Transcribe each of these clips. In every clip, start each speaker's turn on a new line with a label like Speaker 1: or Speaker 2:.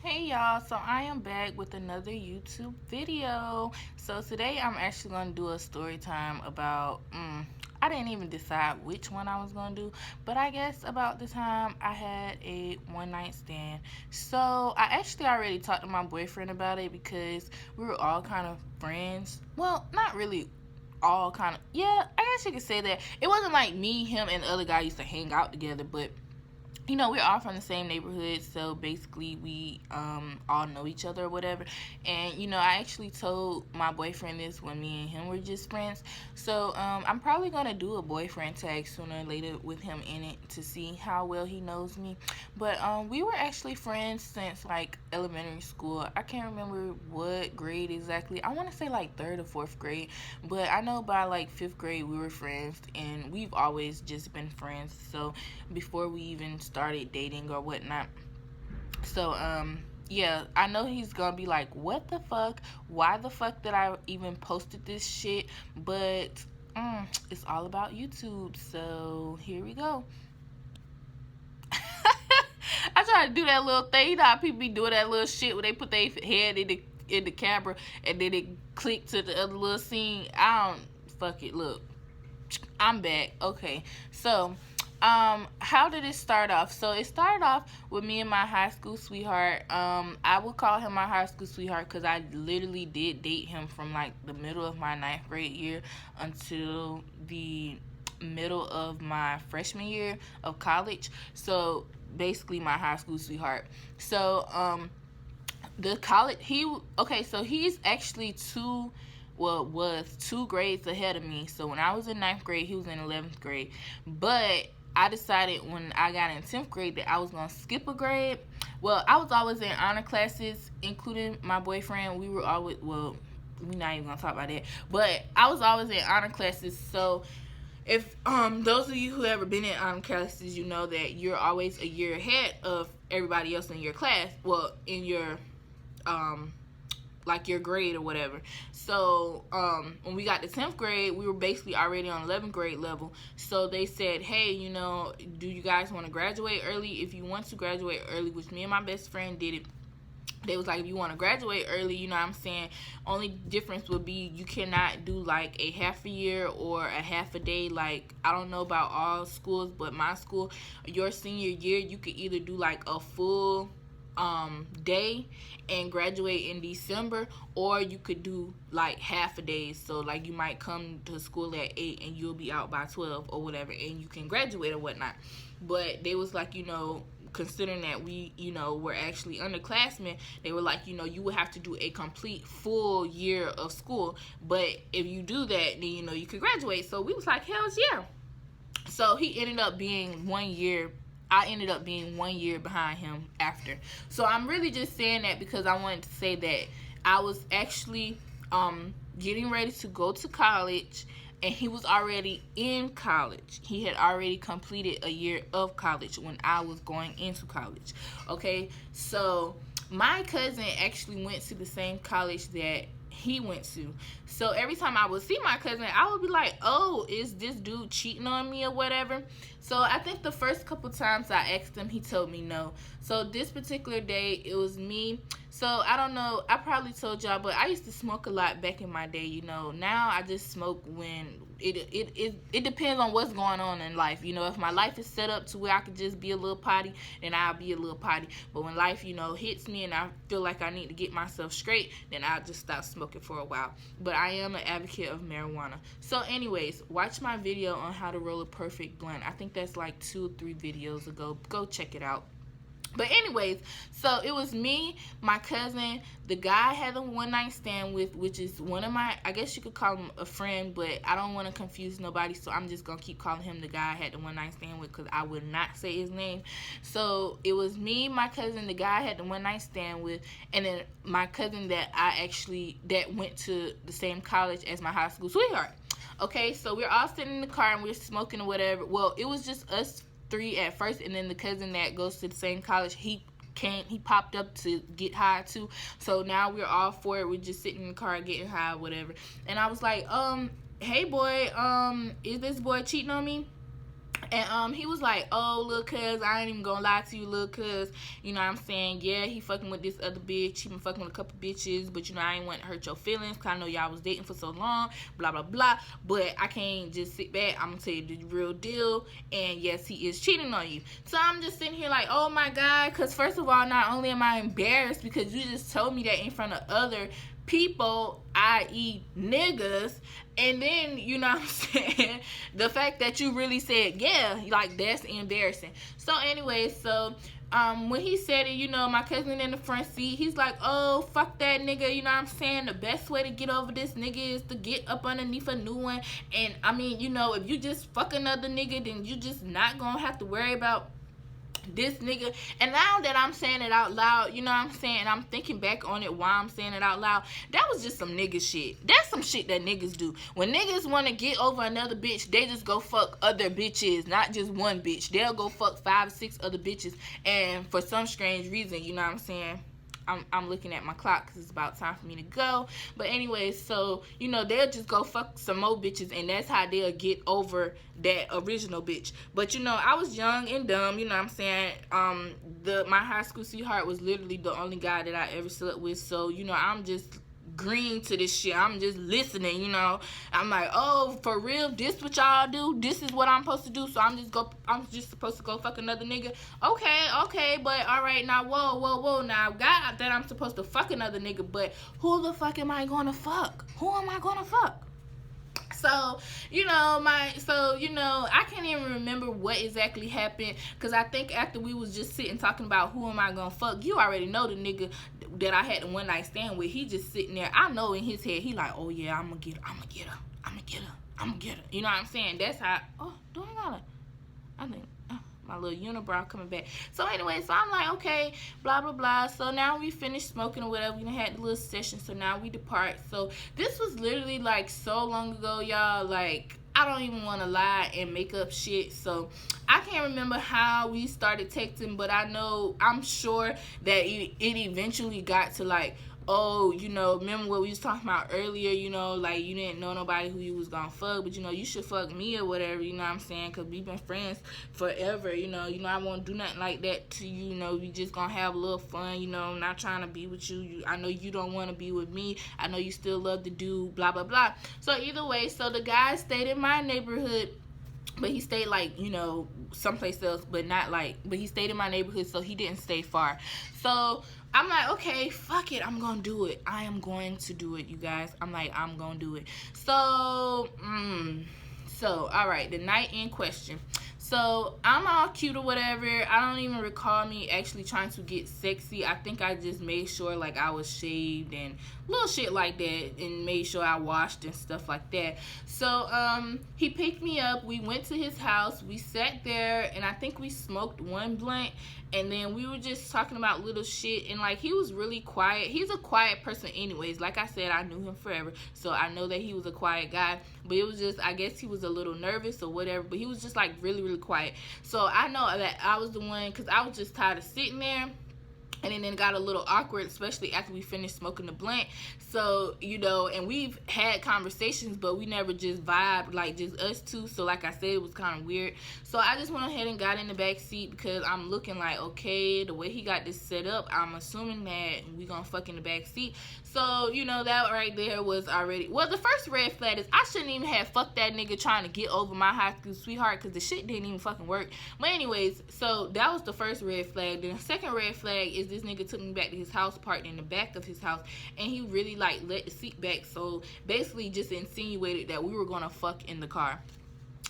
Speaker 1: Hey y'all, so I am back with another YouTube video. So today I'm actually going to do a story time about, I didn't even decide which one I was going to do, but I guess about the time I had a one night stand. So I actually already talked to my boyfriend about it because we were all kind of friends. Well, not really all kind of, yeah, I guess you could say that. It wasn't like me, him, and the other guy used to hang out together, but we're all from the same neighborhood, so basically we all know each other or whatever. And I actually told my boyfriend this when me and him were just friends. So I'm probably gonna do a boyfriend tag sooner or later with him in it to see how well he knows me. But we were actually friends since like elementary school. I can't remember what grade exactly. I want to say like third or fourth grade, but I know by like fifth grade we were friends, and we've always just been friends. So before we even started dating or whatnot. So yeah, I know he's gonna be like, what the fuck? Why the fuck did I even posted this shit? But it's all about YouTube, so here we go. I try to do that little thing. You know how people be doing that little shit where they put their head in the camera and then they click to the other little scene. I don't fuck it. Look, I'm back. Okay, so how did it start off? So it started off with me and my high school sweetheart. I would call him my high school sweetheart because I literally did date him from like the middle of my ninth grade year until the middle of my freshman year of college. So basically my high school sweetheart. So the college so he's actually was 2 grades ahead of me. So when I was in ninth grade, he was in 11th grade. But I decided when I got in 10th grade that I was going to skip a grade. Well, I was always in honor classes, including my boyfriend. We were always, well, we're not even going to talk about that. But I was always in honor classes. So if those of you who ever been in honor classes, you know that you're always a year ahead of everybody else in your class. Well, in your like your grade or whatever. So when we got to 10th grade, we were basically already on 11th grade level. So they said, hey, do you guys want to graduate early? If you want to graduate early, which me and my best friend did it, they was like, if you want to graduate early, you know what I'm saying, only difference would be you cannot do like a half a year or a half a day. Like, I don't know about all schools, but my school, your senior year, you could either do like a full day and graduate in December, or you could do like half a day. So like you might come to school at 8 and you'll be out by 12 or whatever, and you can graduate or whatnot. But they was like, considering that we, were actually underclassmen, they were like, you would have to do a complete full year of school. But if you do that, then, you could graduate. So we was like, hells yeah. So he ended up being 1 year. I ended up being 1 year behind him after. So I'm really just saying that because I wanted to say that I was actually getting ready to go to college, and he was already in college. He had already completed a year of college when I was going into college. Okay, so my cousin actually went to the same college that he went to. So every time I would see my cousin, I would be like, oh, is this dude cheating on me or whatever? So I think the first couple times I asked him, he told me no. So this particular day, it was me. So I don't know, I probably told y'all, but I used to smoke a lot back in my day. Now I just smoke when it depends on what's going on in life. If my life is set up to where I could just be a little potty, then I'll be a little potty. But when life, hits me and I feel like I need to get myself straight, then I'll just stop smoking for a while. But I am an advocate of marijuana. So anyways, watch my video on how to roll a perfect blunt. I think that's like 2 or 3 videos ago. Go check it out. But anyways, so it was me, my cousin, the guy I had a one night stand with, which is one of my, I guess you could call him a friend, but I don't want to confuse nobody, so I'm just going to keep calling him the guy I had the one night stand with because I would not say his name. So it was me, my cousin, the guy I had the one night stand with, and then my cousin that went to the same college as my high school sweetheart. Okay, so we're all sitting in the car and we're smoking or whatever. Well, it was just us 3 at first, and then the cousin that goes to the same college, he popped up to get high too. So now we're all 4, we're just sitting in the car getting high, whatever. And I was like, hey boy, is this boy cheating on me? And he was like, oh, little cuz, I ain't even gonna lie to you, little cuz, you know what I'm saying, yeah, he fucking with this other bitch, he been fucking with a couple bitches, but you know, I ain't want to hurt your feelings, cause I know y'all was dating for so long, blah, blah, blah, but I can't just sit back, I'm gonna tell you the real deal, and yes, he is cheating on you. So I'm just sitting here like, oh my God, cause first of all, not only am I embarrassed, because you just told me that in front of other people, i.e. niggas, and then, you know what I'm saying, the fact that you really said, yeah, like, that's embarrassing. So anyway, so when he said it, you know, my cousin in the front seat, he's like, oh, fuck that nigga, you know what I'm saying, the best way to get over this nigga is to get up underneath a new one. And I mean, you know, if you just fuck another nigga, then you just not gonna have to worry about this nigga. And now that I'm saying it out loud, you know what I'm saying, I'm thinking back on it while I'm saying it out loud, that was just some nigga shit. That's some shit that niggas do. When niggas want to get over another bitch, they just go fuck other bitches, not just one bitch. They'll go fuck 5 or 6 other bitches, and for some strange reason, you know what I'm saying, I'm looking at my clock because it's about time for me to go. But anyway, so, you know, they'll just go fuck some more bitches, and that's how they'll get over that original bitch. But, you know, I was young and dumb, you know what I'm saying. My high school sweetheart was literally the only guy that I ever slept with. So, you know, I'm just green to this shit. I'm just listening, you know. I'm like, oh, for real, this what y'all do? This is what I'm supposed to do? So I'm just supposed to go fuck another nigga? Okay, but all right, now, whoa, now, God, that I'm supposed to fuck another nigga, but who the fuck am I gonna fuck? Who am I gonna fuck? So, you know, I can't even remember what exactly happened, because I think after we was just sitting talking about who am I gonna fuck, you already know the nigga that I had the one night stand with, he just sitting there. I know in his head, he like, oh yeah, I'm gonna get her. You know what I'm saying? That's how, oh, do I think, my little unibrow coming back. So anyway, so I'm like, okay, blah, blah, blah. So now we finished smoking or whatever. We had the little session, so now we depart. So this was literally like so long ago, y'all. Like, I don't even want to lie and make up shit. So I can't remember how we started texting, but I'm sure that it eventually got to like, oh, you know, remember what we was talking about earlier, you know, like, you didn't know nobody who you was gonna fuck, but, you know, you should fuck me or whatever, you know what I'm saying, because we've been friends forever, you know, I won't do nothing like that to you, you know, we just gonna have a little fun, you know, I'm not trying to be with you, I know you don't want to be with me, I know you still love the dude, blah, blah, blah. So either way, so the guy stayed in my neighborhood, but he stayed like, you know, someplace else, but he stayed in my neighborhood, so he didn't stay far. So I'm like, okay, fuck it, I'm gonna do it. I am going to do it, you guys. I'm like, I'm gonna do it. So, all right, the night in question. So I'm all cute or whatever. I don't even recall me actually trying to get sexy. I think I just made sure like I was shaved and little shit like that, and made sure I washed and stuff like that. So he picked me up. We went to his house. We sat there, and I think we smoked one blunt, and then we were just talking about little shit, and like he was really quiet. He's a quiet person anyways. Like I said, I knew him forever, so I know that he was a quiet guy, but it was just, I guess he was a little nervous or whatever, but he was just like really, really quiet. So I know that I was the one, because I was just tired of sitting there. And then it got a little awkward, especially after we finished smoking the blunt. So, you know, and we've had conversations, but we never just vibed, like just us two. So, like I said, it was kind of weird. So, I just went ahead and got in the back seat, because I'm looking like, okay, the way he got this set up, I'm assuming that we gonna fuck in the back seat. So, you know, that right there was already, well, the first red flag is I shouldn't even have fucked that nigga trying to get over my high school sweetheart, because the shit didn't even fucking work. But anyways, so that was the first red flag. Then the second red flag is this nigga took me back to his house, parked in the back of his house, and he really like let the seat back, so basically just insinuated that we were gonna fuck in the car.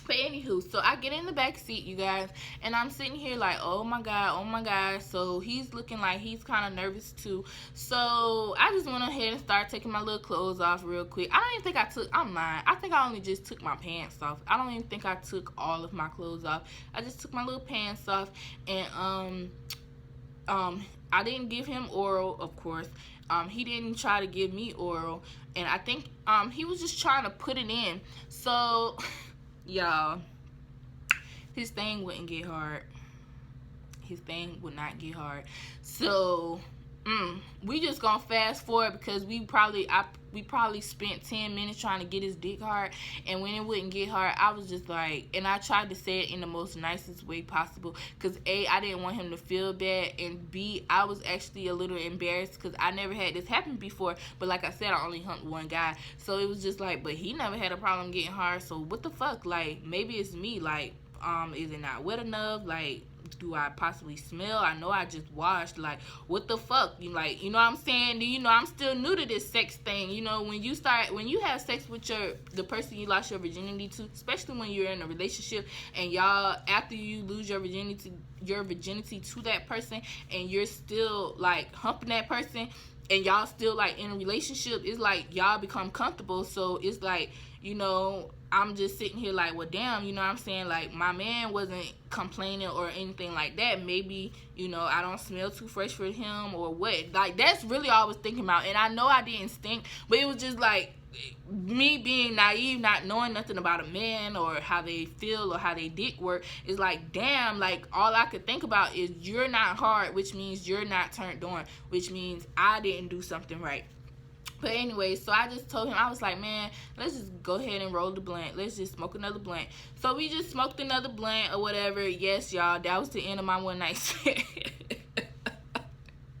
Speaker 1: But anywho, so I get in the back seat, you guys, and I'm sitting here like, oh my god. So he's looking like he's kind of nervous too. So I just went ahead and started taking my little clothes off real quick. I don't even think I took, I'm lying, I think I only just took my pants off. I don't even think I took all of my clothes off. I just took my little pants off, and I didn't give him oral, of course. He didn't try to give me oral, and I think he was just trying to put it in. So y'all, his thing wouldn't get hard. His thing would not get hard. So we just gonna fast forward, because I we probably spent 10 minutes trying to get his dick hard, and when it wouldn't get hard, I was just like, and I tried to say it in the most nicest way possible, because A, I didn't want him to feel bad, and B, I was actually a little embarrassed because I never had this happen before. But like I said, I only humped one guy, so it was just like, but he never had a problem getting hard, so what the fuck? Like, maybe it's me. Like, is it not wet enough? Like, do I possibly smell? I know I just washed. Like, what the fuck? You like, you know what I'm saying? You know, I'm still new to this sex thing. You know, when you have sex with the person you lost your virginity to, especially when you're in a relationship and y'all, after you lose your virginity to that person, and you're still like humping that person, and y'all still like in a relationship, it's like y'all become comfortable. So it's like, you know, I'm just sitting here like, well, damn, you know what I'm saying? Like, my man wasn't complaining or anything like that. Maybe, you know, I don't smell too fresh for him or what. Like, that's really all I was thinking about. And I know I didn't stink, but it was just like me being naive, not knowing nothing about a man or how they feel or how they dick work. Is like, damn, like, all I could think about is you're not hard, which means you're not turned on, which means I didn't do something right. But anyway, so I just told him, I was like, man, let's just go ahead and roll the blunt. Let's just smoke another blunt. So we just smoked another blunt or whatever. Yes, y'all, that was the end of my one night stand.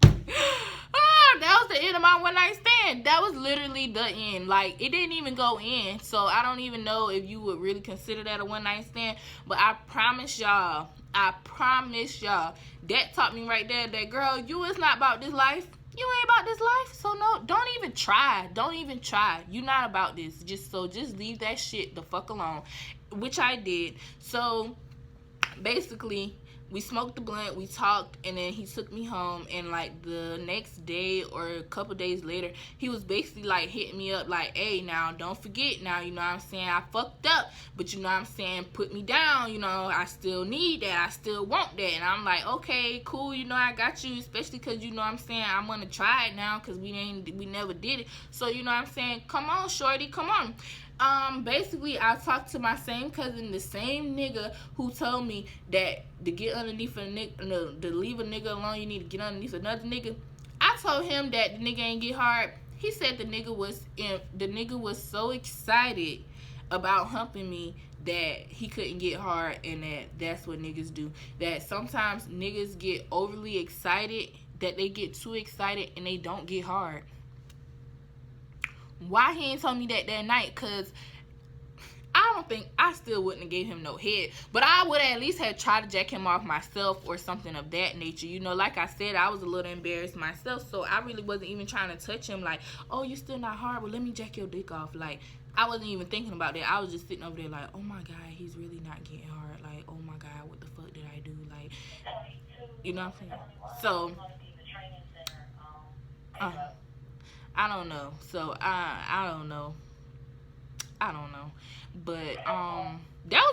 Speaker 1: That was the end of my one night stand. That was literally the end. Like, it didn't even go in. So I don't even know if you would really consider that a one night stand. But I promise y'all, that taught me right there that, girl, you is not about this life. You ain't about this life, so no, don't even try. Don't even try. You're not about this. Just leave that shit the fuck alone, which I did. So basically, we smoked the blunt, we talked, and then he took me home. And like the next day or a couple days later, he was basically like hitting me up like, hey, now don't forget, now, you know what I'm saying, I fucked up, but you know what I'm saying, put me down, you know, I still need that, I still want that. And I'm like, okay, cool, you know, I got you, especially because, you know what I'm saying, I'm gonna try it now because we never did it. So, you know what I'm saying, come on, shorty, come on. Basically, I talked to my same cousin, the same nigga who told me that to get underneath a nigga, no, to leave a nigga alone, you need to get underneath another nigga. I told him that the nigga ain't get hard. He said the nigga was so excited about humping me that he couldn't get hard, and that's what niggas do. That sometimes niggas get overly excited, that they get too excited and they don't get hard. Why he ain't told me that night? Because I still wouldn't have gave him no head, but I would at least have tried to jack him off myself or something of that nature. You know, like I said, I was a little embarrassed myself, so I really wasn't even trying to touch him like, oh, you still not hard, well, let me jack your dick off. Like, I wasn't even thinking about that. I was just sitting over there like, oh my God, he's really not getting hard. Like, oh my God, what the fuck did I do? Like, you know what I'm saying? So, I don't know. So I don't know. But that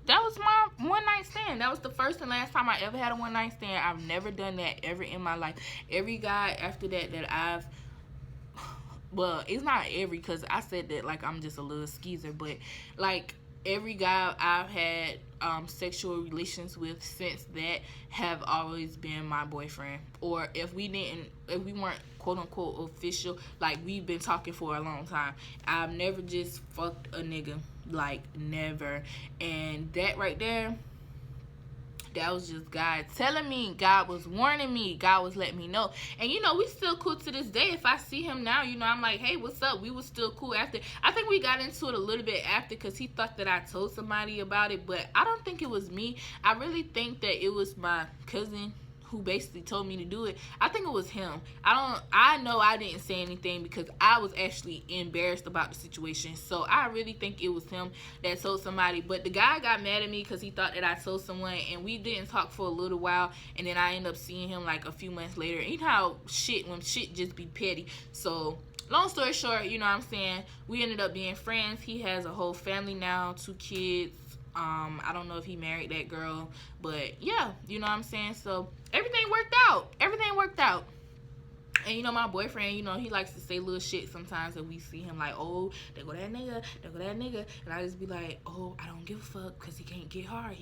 Speaker 1: was my one night stand. That was the first and last time I ever had a one night stand. I've never done that ever in my life. Every guy after that I've, well, it's not every, because I said that like I'm just a little skeezer, but like every guy I've had sexual relations with since that have always been my boyfriend. Or if we weren't quote unquote official, like we've been talking for a long time. I've never just fucked a nigga, like never. And that right there, that was just God telling me. God was warning me. God was letting me know. And, you know, we still cool to this day. If I see him now, you know, I'm like, hey, what's up? We was still cool after. I think we got into it a little bit after because he thought that I told somebody about it. But I don't think it was me. I really think that it was my cousin who basically told me to do it. I think it was him. I know I didn't say anything because I was actually embarrassed about the situation. So I really think it was him that told somebody. But the guy got mad at me because he thought that I told someone, and we didn't talk for a little while, and then I ended up seeing him like a few months later. You know how when shit just be petty. So long story short, you know what I'm saying, we ended up being friends. He has a whole family now, 2 kids. I don't know if he married that girl, but yeah, you know what I'm saying? So everything worked out. And you know, my boyfriend, you know, he likes to say little shit sometimes that we see him like, oh, there go that nigga. And I just be like, oh, I don't give a fuck because he can't get hard.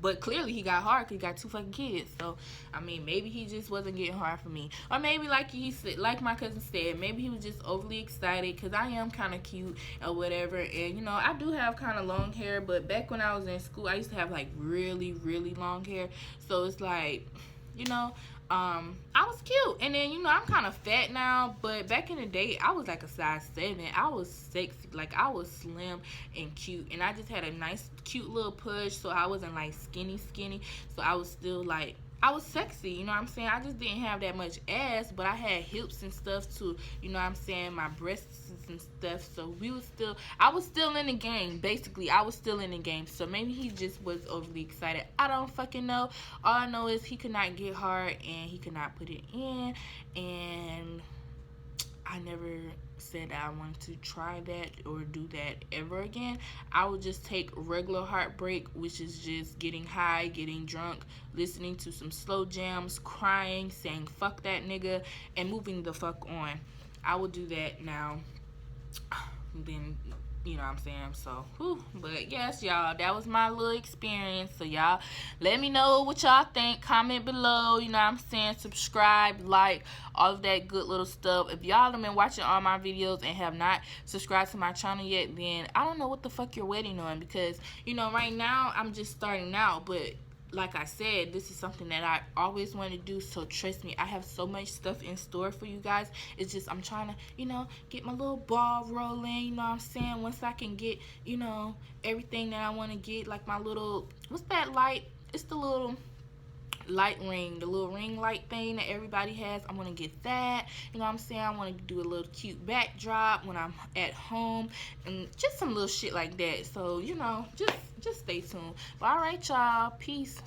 Speaker 1: But clearly he got hard because he got 2 fucking kids. So, I mean, maybe he just wasn't getting hard for me. Or maybe like he said, like my cousin said, maybe he was just overly excited because I am kind of cute or whatever. And, you know, I do have kind of long hair. But back when I was in school, I used to have like really, really long hair. So it's like, you know, I was cute. And then, you know, I'm kind of fat now, but back in the day, I was like a size 7. I was sexy. Like, I was slim and cute. And I just had a nice, cute little push, so I wasn't like skinny. So I was still like, I was sexy, you know what I'm saying? I just didn't have that much ass, but I had hips and stuff too, you know what I'm saying? My breasts and stuff. So I was still in the game. Basically, I was still in the game. So maybe he just was overly excited. I don't fucking know. All I know is he could not get hard and he could not put it in. And I never said that I wanted to try that or do that ever again. I would just take regular heartbreak, which is just getting high, getting drunk, listening to some slow jams, crying, saying fuck that nigga, and moving the fuck on. I will do that now. Then, you know what I'm saying? So, whew. But yes, y'all, that was my little experience. So, y'all, let me know what y'all think. Comment below, you know what I'm saying? Subscribe, like, all of that good little stuff. If y'all have been watching all my videos and have not subscribed to my channel yet, then I don't know what the fuck you're waiting on. Because, you know, right now, I'm just starting out. But like I said, this is something that I always want to do, so trust me, I have so much stuff in store for you guys. It's just I'm trying to, you know, get my little ball rolling, you know what I'm saying? Once I can get, you know, everything that I want to get, like my little, what's that light? It's the little light ring, the little ring light thing that everybody has. I want to get that, you know what I'm saying? I want to do a little cute backdrop when I'm at home and just some little shit like that. So, you know, just stay tuned. But all right, y'all, peace.